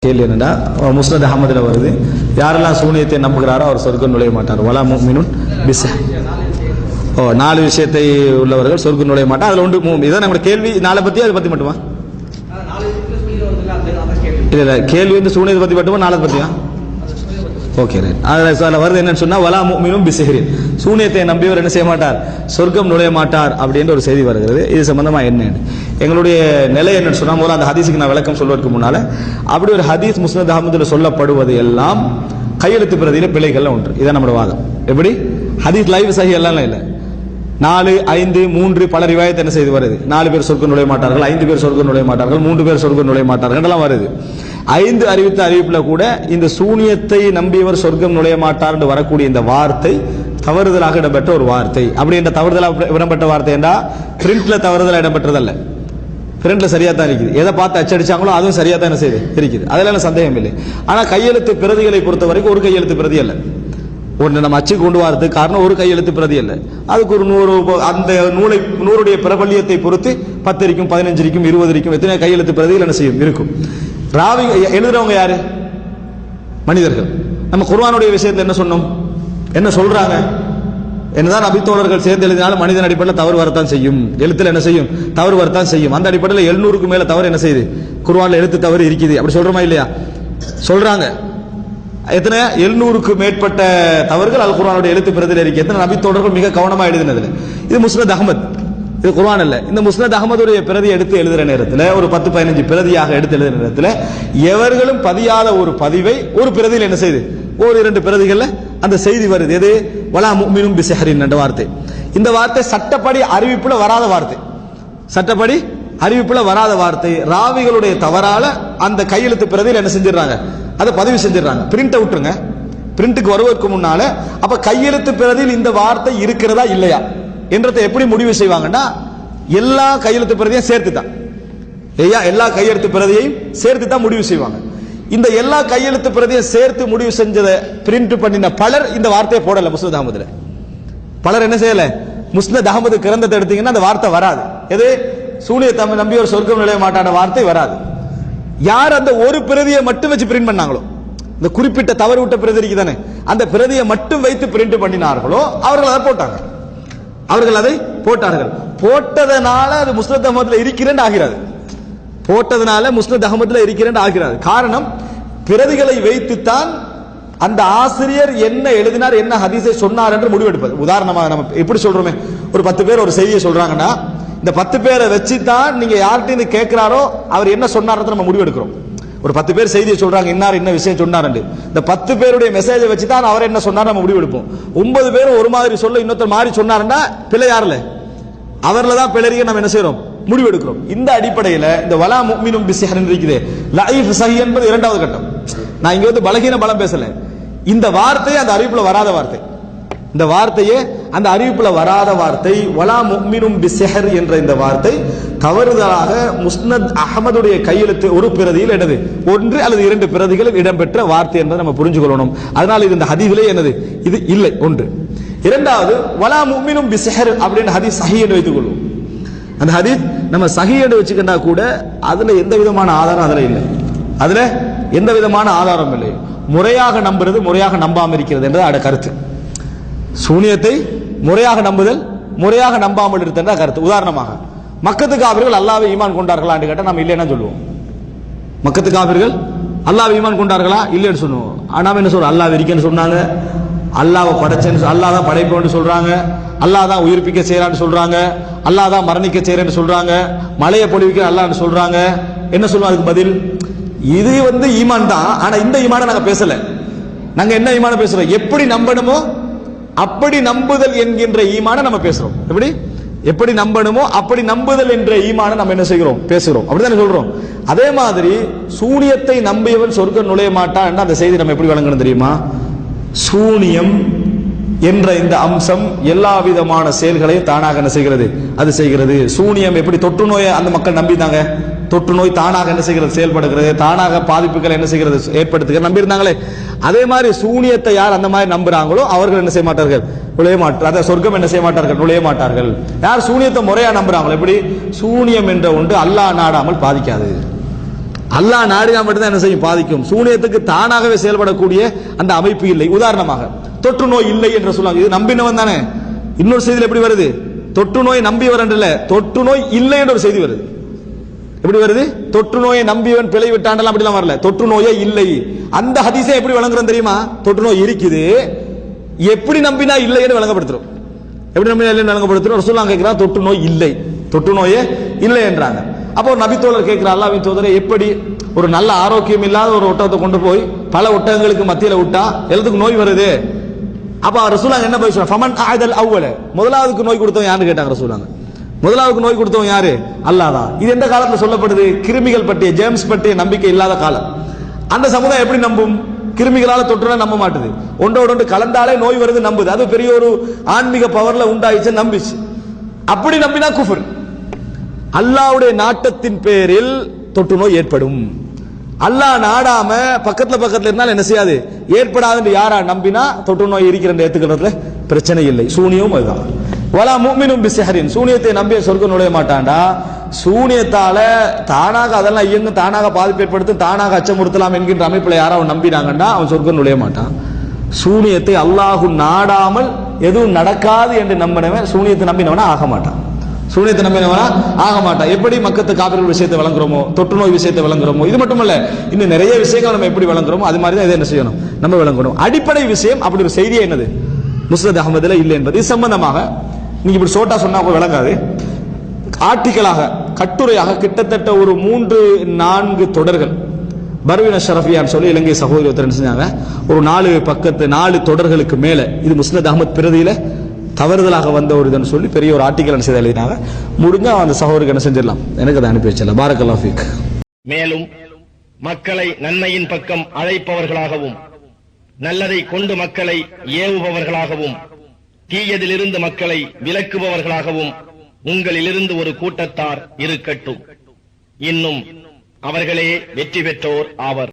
கேள்வி என்னன்னா, முஸ்னத் அஹமதுல வருது, யாரெல்லாம் சூனியத்தை நம்புகிறாரோ அவர் சொர்க்கம் நுழைய மாட்டார். வலா முஃமினுன் பிஸ். நாலு விஷயத்தை உள்ளவர்கள் சொர்க்கம் நுழைய மாட்டார். அதுல ஒன்று இதான் நம்மளோட கேள்வி. நாளை பத்தி அதை பத்தி மட்டுமா? இல்ல இல்ல, கேள்வி வந்து சூனியத்தை பத்தி மட்டுமா, நாளை பத்தியா? Okay right. அதுல வருது என்னன்னு சொன்னா, வலா முஃமினுன் பிஸ்ஹிரின், சூனியத்தை நம்பியவர் என்ன செய்ய மாட்டார், சொர்க்கம் நுழைய மாட்டார் அப்படின்ற ஒரு செய்தி வருகிறது. இது சம்பந்தமா என்ன எங்களுடைய நிலை என்னன்னு சொன்னா, முதல்ல அந்த ஹதீஸுக்கு நான் விளக்கம் சொல்வதற்கு முன்னால, அப்படி ஒரு ஹதீஸ் முஸ்னத் அஹமதுல சொல்லப்படுவது எல்லாம் கையெழுத்து பிரதியில பிழைகள்ல ஒன்று. இதான் நம்மளோட வாதம். எப்படி ஹதீஸ் லைவ் சஹி எல்லாம் இல்ல, 4, 5, 3 பல ரிவாயத் என்ன செய்து வருது, 4 பேர் சொர்க்கம் நுழைய மாட்டார்கள், 5 பேர் சொர்க்கம் நுழைய மாட்டார்கள், 3 பேர் சொர்க்கம் நுழைய மாட்டார்கள் எல்லாம் வருது. 5 அறிவித்த அறிவிப்புல கூட இந்த சூனியத்தை நம்பியவர் சொர்க்கம் நுழைய மாட்டார் என்று வரக்கூடிய இந்த வார்த்தை தவறுதலாக இடம்பெற்ற ஒரு வார்த்தை. அப்படி என்ற தவறுதலாக இடம்பெற்ற வார்த்தை என்றா பிரிண்ட்ல தவறுதலா இடம்பெற்றதல்ல, பிரிண்ட்ல சரியா தான் இருக்குது. எதை பார்த்து அச்சடிச்சாங்களோ அதுவும் சரியா தான் என்ன செய்யுது இருக்குது, அதெல்லாம் சந்தேகம் இல்லை. ஆனா கையெழுத்து பிரதிகளை பொறுத்த வரைக்கும் ஒரு கையெழுத்து பிரதி அல்ல. ஒன்று நம்ம அச்சு கொண்டு வரதுக்கு காரணம் ஒரு கையெழுத்து பிரதி அல்ல. அதுக்கு ஒரு 100 அந்த நூறுடைய பிரபல்யத்தை பொறுத்து 10 இருக்கும், 15 இருக்கும், 20 இருக்கும், எத்தனை கையெழுத்து பிரதிகள் என்ன செய்யும் இருக்கும். ராவி எழுதுறவங்க யாரு? மனிதர்கள். நம்ம குர்ஆனுடைய விஷயத்தில் என்ன சொன்னோம், என்ன சொல்றாங்க, என்னதான் நபித்தோழர்கள் சேர்ந்து எழுதினாலும் மனிதன் அடிப்படையில் தவறு வரத்தான் செய்யும், எழுத்துல என்ன செய்யும், தவறு வரத்தான் செய்யும். அந்த அடிப்படையில் 700க்கு மேல தவறு என்ன செய்யுது, குர்ஆன்ல எழுத்து தவறு இருக்குது. அப்படி சொல்றோமா இல்லையா? சொல்றாங்க. எத்தனை 700க்கு மேற்பட்ட தவறுகள் அல் குர்ஆனுடைய எழுத்து பிரதியில் இருக்கு. எத்தனை நபித்தோழர்கள் மிக கவனமா எழுதினதுல. இது முஸ்னத் அஹமத், இது குர்ஆன் அல்ல. இந்த முஸ்னத் அஹமதுடைய பிரதி எடுத்து எழுதுற நேரத்தில், ஒரு 10-15 பிரதியாக எடுத்து எழுதுற நேரத்தில் எவர்களும் பதியாத ஒரு பதிவை ஒரு பிரதியில் என்ன செய்யுது, ஒரு 2 பிரதிகள்ல அந்த செய்தி வருது. எது, வலா முஃமினுன் பிஸ்ஹரின் என்ற வார்த்தை. இந்த வார்த்தை சட்டப்படி அறிவிப்புல வராத வார்த்தை, சட்டப்படி அறிவிப்புல வராத வார்த்தை. ராவிகளுடைய தவறால அந்த கையெழுத்து பிரதியில் என்ன செஞ்சிடறாங்க, அதை பதிவு செஞ்சிடறாங்க. பிரிண்ட்டை விட்டுருங்க, பிரிண்ட்டுக்கு வருவதற்கு முன்னால அப்ப கையெழுத்து பிரதியில் இந்த வார்த்தை இருக்கிறதா இல்லையா என்றதை எப்படி முடிவு செய்வாங்கன்னா, எல்லா கையெழுத்து பிரதியையும் சேர்த்து தான், எல்லா கையெழுத்து பிரதியையும் சேர்த்து தான் முடிவு செய்வாங்க. இந்த எல்லா கையெழுத்து பிரதியை சேர்த்து முடிவு செஞ்சதை பிரிண்ட் பண்ணின பலர் இந்த வார்த்தையை போடல முஸ்னத் அஹமதுல. பலர் என்ன செய்யல, முஸ்னத் அஹமது கிரந்தத்தை எடுத்தீங்கன்னா அந்த வார்த்தை வராது. எது, சூனியத்தை நம்பியோர் சொர்க்கம் நுழைய மாட்டான வார்த்தை வராது. யார் அந்த ஒரு பிரதியை மட்டும் வச்சு பிரிண்ட் பண்ணாங்களோ, இந்த குறிப்பிட்ட தவறு விட்ட பிரதி இருக்கு தானே, அந்த பிரதியை மட்டும் வைத்து பிரிண்ட் பண்ணினார்களோ அவர்கள் அதை போட்டாங்க. அவர்கள் அதை போட்டார்கள். போட்டதனால அது முஸ்னத் அஹமதுல இருக்கிறேன் ஆகிறது, போட்டதனால முஸ்னத் அஹமதுல இருக்கிறேன் ஆகிறது. காரணம், பிரதிகளை வைத்துத்தான் அந்த ஆசிரியர் என்ன எழுதினார், என்ன ஹதீஸை சொன்னார் என்று முடிவெடுப்பது. உதாரணமாக நம்ம எப்படி சொல்றோமே, ஒரு 10 பேர் ஒரு செய்தியை சொல்றாங்கன்னா, இந்த 10 பேரை வச்சுதான் நீங்க யார்கிட்ட கேட்கிறாரோ அவர் என்ன சொன்னார் நம்ம முடிவெடுக்கிறோம். ஒரு 10 பேர் செய்தியை சொல்றாங்க, இன்னார் என்ன விஷயம் சொன்னார், இந்த 10 பேருடைய மெசேஜை வச்சுதான் அவர் என்ன சொன்னார் நம்ம முடிவெடுப்போம். 9 பேரும் ஒரு மாதிரி சொல்ல இன்னொருத்தர் மாதிரி சொன்னாருன்னா பிழை யாருல, அவர்ல தான் பிழறிய நம்ம என்ன செய்யறோம், முடிவெடுக்கிறோம். இந்த அடிப்படையில் இந்த வலா முஃமினுன் பிஸ்ஹரின் இருக்குது, லைஃப் சஹி என்பது 2வது கட்டம். நான் இங்க வந்து பலகீன பலம் பேசல, இந்த வார்த்தையே அந்த அறிவிப்புல வராத வார்த்தை, இந்த வார்த்தையே அந்த அறிவிப்புல வராத வார்த்தை. வலா முஃமினுன் பிஸ்ஹர் என்ற இந்த வார்த்தை தவறுதலாக முஸ்னத் அஹமதுடைய கையெழுத்து ஒரு பிரதியில் என்னது, 1 அல்லது 2 பிரதிகளில் இடம்பெற்ற வார்த்தை என்பதை நம்ம புரிஞ்சுக்கொள்ளணும். அதனால இது இந்த ஹதீஸிலே என்னது, இது இல்லை. 1. 2வது, வலா முஃமினுன் பிஸ்ஹர் அப்படின்னு ஹதீஸ் சஹீஹ் என்று வைத்துக் கொள்வோம். அந்த ஹதீஸ் நம்ம சஹீஹ் என்று வச்சுக்கிட்டா கூட அதுல எந்த விதமான ஆதாரம் அதுல இல்லை, அதுல எந்த விதமான ஆதாரம் இல்லை. முறையாக நம்புறது, முறையாக நம்பாம இருக்கிறது என்றது அட கருத்து. சூனியத்தை முறையாக நம்புதல், முறையாக நம்பாமல் இருந்த கருத்து. உதாரணமாக, மக்கத்து காபிர்கள் அல்லாஹ்வை ஈமான் கொண்டார்களா என்று கேட்டா நம்ம இல்லைன்னா சொல்லுவோம். மக்கத்து காபிர்கள் அல்லாஹ்வை ஈமான் கொண்டார்களா, இல்லைன்னு சொல்லுவோம். ஆனா என்ன சொல்றோம், அல்லாஹ் இருக்கேன்னு சொன்னாங்க, அல்லாஹ்வை படைச்சேன்னு, அல்லாஹ் தான் படைப்போன்னு சொல்றாங்க, அல்லாஹ் தான் உயிர்ப்பிக்க செய்யறான்னு சொல்றாங்க, அல்லாஹ் தான் மரணிக்க செய்யறேன்னு சொல்றாங்க, மழையை பொழிவிக்க அல்லாஹ்னு சொல்றாங்க. என்ன சொல்லுவோம் அதுக்கு பதில், இது வந்து ஈமான் தான். ஆனா இந்த ஈமான நாங்க பேசல. நாங்க என்ன ஈமான பேசுறோம், எப்படி நம்பணுமோ அப்படி நம்புதல் என்கின்ற ஈமான நம்ம பேசுறோம். எப்படி நம்பணுமோ அப்படி நம்புதல் என்ற ஈமான நம்ம என்ன செய்கிறோம், பேசுகிறோம். அப்படிதான் சொல்றோம். அதே மாதிரி சூனியத்தை நம்பியவன் சொர்க்கம் நுழைய மாட்டான் என்ற அந்த செய்தி நம்ம எப்படி வழங்கணும் தெரியுமா? சூனியம் என்ற இந்த அம்சம் எல்லா விதமான செயல்களையும் தானாக என்ன செய்கிறது, அது செய்கிறது. சூனியம் எப்படி தொற்று நோயை அந்த மக்கள் நம்பினாங்க, தொற்று நோய் தானாக என்ன செய்கிறது, செயல்படுகிறது, தானாக பாதிப்புகள் என்ன செய்கிறது, ஏற்படுத்துகிறது, நம்பி இருந்தாங்களே. அதே மாதிரி சூனியத்தை யார் அந்த மாதிரி நம்புறாங்களோ அவர்கள் என்ன செய்ய மாட்டார்கள், நுழைய மாட்டார்கள். அதை சொர்க்கம் என்ன செய்ய மாட்டார்கள், நுழைய மாட்டார்கள். யார் சூனியத்தை முறையா நம்புறாங்களோ, எப்படி சூனியம் என்ற ஒன்று அல்லாஹ் நாடாமல் பாதிக்காது. அல்லாஹ் நாடினா மட்டும்தான் என்ன செய்யும், பாதிக்கும். சூனியத்துக்கு தானாகவே செயல்படக்கூடிய அந்த அமைப்பு இல்லை. உதாரணமாக தொற்று நோய் இல்லை என்று சொல்லுவாங்க, இது நம்பினவன் தானே. இன்னொரு செய்தியில் எப்படி வருது, தொற்று நோய் நம்பியவர் என்றல்ல, தொற்று நோய் இல்லை என்ற ஒரு செய்தி வருது. எப்படி வருது, தொற்று நோயை நம்பியவன் பிழை விட்டாண்டெல்லாம் அப்படிலாம் வரல, தொற்று நோயே இல்லை. அந்த ஹதீஸை எப்படி வழங்குறோம் தெரியுமா, தொற்று நோய் இருக்குது, எப்படி நம்பினா இல்லை என்று வழங்கப்படுத்துறோம். எப்படி நம்பினா இல்லைன்னு வழங்கப்படுத்துறோம். ரசூலுல்லாஹ் கேட்கிறார், தொற்று நோய் இல்லை, தொற்று நோயே இல்லை என்றாங்க. அப்போ ஒரு நபித்தோழர் கேட்கிறார், அல்லாஹ்வின் தூதரே, எப்படி ஒரு நல்ல ஆரோக்கியம் இல்லாத ஒரு ஒட்டகத்தை கொண்டு போய் பல ஒட்டகங்களுக்கு மத்தியில விட்டா எல்லாத்துக்கும் நோய் வருது. அப்ப ரசூலுல்லாஹ் என்ன போய் சொல்றாங்க, ஃபமன் ஆதல் அவ்வல, முதலாவதுக்கு நோய் கொடுத்தவன் யாருன்னு கேட்டாங்க ரசூலுல்லாஹ். முதலாவதுக்கு நோய் கொடுத்தவன் யாரு, அல்லாஹ் தான். இது எந்த காலத்துல சொல்லப்படுது, கிருமிகள் பற்றிய ஜேம்ஸ் பற்றிய நம்பிக்கை இல்லாத காலம். அந்த சமுதாயம் எப்படி நம்பும், கிருமிகளால தொற்றுனா நம்ப மாட்டுது, ஒன்றோடு ஒன்று கலந்தாலே நோய் வருது நம்புது. அது பெரிய ஒரு ஆன்மீக பவர்ல உண்டாயிச்சு நம்பிச்சு. அப்படி நம்பினா குஃபர். அல்லாஹ்வுடைய நாட்டத்தின் பேரில் தொற்று நோய் ஏற்படும். அல்லாஹ் நாடாம பக்கத்துல இருந்தாலும் என்ன செய்யாது, ஏற்படாது. யாரா நம்பினா தொற்று நோய் இருக்கிற ஏத்துக்கிறதுல பிரச்சனை இல்லை. சூனியம் அதுதான். வலா முஃமினும் பிசிஹரின், சூனியத்தை நம்பிய சொர்க்கம் நுழைய மாட்டான்டா. சூனியத்தால தானாக அதெல்லாம் இயங்கும், தானாக பாதிப்பு ஏற்படுத்தும், தானாக அச்சமுறுத்தலாம் என்கின்ற அமைப்புல யாராவது நம்பினாங்கன்னா அவன் சொர்க்கம் நுழைய மாட்டான். சூனியத்தை அல்லாஹு நாடாமல் எதுவும் நடக்காது என்று நம்பினவன் சூனியத்தை நம்பினவனா ஆக மாட்டான். சூனியத்தை நம்பினவனா ஆக மாட்டான். எப்படி மக்கத்து காபிர்கள் விஷயத்தை வழங்குறோமோ, தொற்று நோய் விஷயத்தை வழங்குறோமோ, இது மட்டுமல்ல இன்னும் நிறைய விஷயங்கள் நம்ம எப்படி வழங்குறோமோ அது மாதிரி தான் இதை என்ன செய்யணும், நம்ம வழங்கணும். அடிப்படை விஷயம் அப்படி ஒரு செய்தியே என்னது, முஸ்னத் அஹ்மதுல இல்லை என்பது. இது சம்பந்தமாக நீங்க இப்படி சோட்டா சொன்னா விளங்காது. ஆர்டிக்கலாக, கட்டுரையாக கிட்டத்தட்ட ஒரு 3-4 தொடர்கள் பர்வீன ஷரஃபியான்னு சொல்லி இலங்கை சகோதரி ஒருத்தர் செஞ்சாங்க. ஒரு 4 தொடர்களுக்கு மேல இது முஸ்னத் அஹ்மத் பிரதியில தவறுதலாக வந்த ஒரு இதுன்னு சொல்லி பெரிய ஒரு ஆர்டிக்கல் செய்து எழுதினாங்க. முடிஞ்சா அந்த சகோதரிக்கு என்ன செஞ்சிடலாம், எனக்கு அதை அனுப்பி வச்சிடலாம். பாரக்கல்லாஹு ஃபீக். மேலும் மக்களை நன்மையின் பக்கம் அழைப்பவர்களாகவும், நல்லதை கொண்டு மக்களை ஏவுபவர்களாகவும், தீயதிலிருந்து மக்களை விலக்குபவர்களாகவும் உங்களிலிருந்து ஒரு கூட்டத்தார் இருக்கட்டும். இன்னும் அவர்களே வெற்றி பெற்றோர் ஆவர்.